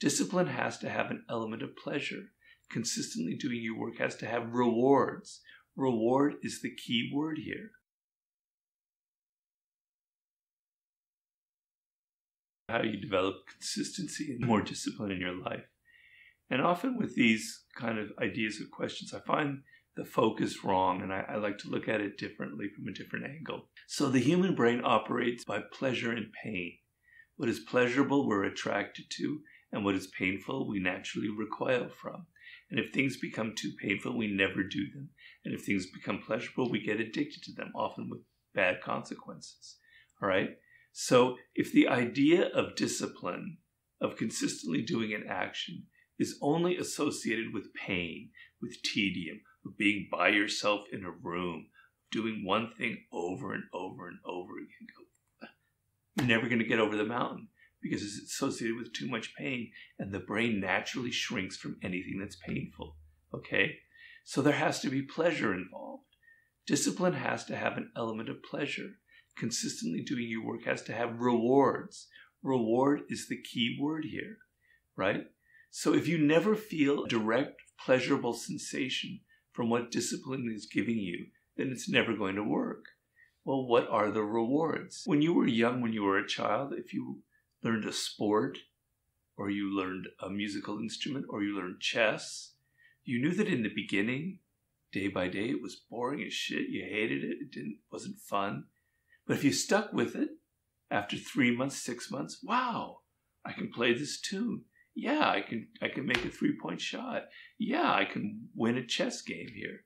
Discipline has to have an element of pleasure. Consistently doing your work has to have rewards. Reward is the key word here. How you develop consistency and more discipline in your life. And often with these kind of ideas or questions, I find the focus wrong, and I like to look at it differently from a different angle. So the human brain operates by pleasure and pain. What is pleasurable, we're attracted to, and what is painful, we naturally recoil from. And if things become too painful, we never do them. And if things become pleasurable, we get addicted to them, often with bad consequences. All right? So if the idea of discipline, of consistently doing an action, is only associated with pain, with tedium, with being by yourself in a room, doing one thing over and over and over again, you're never going to get over the mountain because it's associated with too much pain, and the brain naturally shrinks from anything that's painful. Okay? So there has to be pleasure involved. Discipline has to have an element of pleasure. Consistently doing your work has to have rewards. Reward is the key word here, right? So if you never feel a direct pleasurable sensation from what discipline is giving you, then it's never going to work. Well, what are the rewards? When you were young, when you were a child, if you learned a sport, or you learned a musical instrument, or you learned chess, you knew that in the beginning, day by day, it was boring as shit. You hated it. Wasn't fun. But if you stuck with it, after 3 months, 6 months, wow, I can play this tune. Yeah, I can make a 3-point shot. Yeah, I can win a chess game here.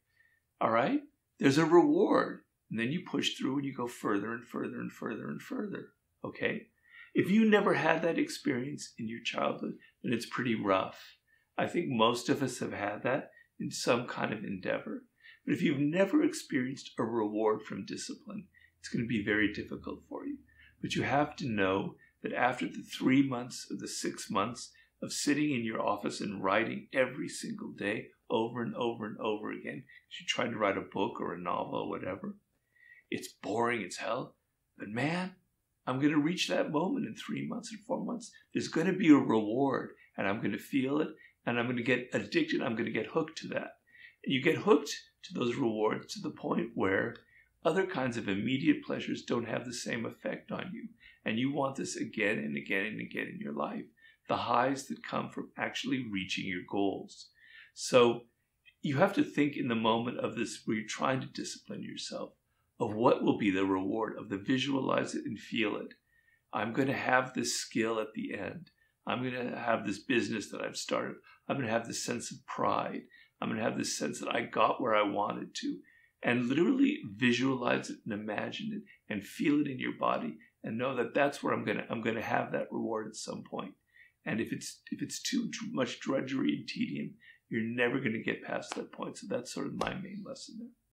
All right? There's a reward. And then you push through and you go further and further and further and further. Okay? If you never had that experience in your childhood, then it's pretty rough. I think most of us have had that in some kind of endeavor. But if you've never experienced a reward from discipline, it's going to be very difficult for you. But you have to know that after the 3 months or the 6 months of sitting in your office and writing every single day over and over and over again, if you're trying to write a book or a novel or whatever, it's boring as hell. But man, I'm going to reach that moment in 3 months and 4 months. There's going to be a reward, and I'm going to feel it, and I'm going to get addicted. I'm going to get hooked to that. And you get hooked to those rewards to the point where other kinds of immediate pleasures don't have the same effect on you. And you want this again and again and again in your life. The highs that come from actually reaching your goals. So you have to think in the moment of this where you're trying to discipline yourself of what will be the reward, of the visualize it and feel it. I'm going to have this skill at the end. I'm going to have this business that I've started. I'm going to have this sense of pride. I'm going to have this sense that I got where I wanted to. And literally visualize it and imagine it and feel it in your body and know that that's where I'm going to have that reward at some point. And if it's too much drudgery and tedium, you're never going to get past that point. So that's sort of my main lesson there.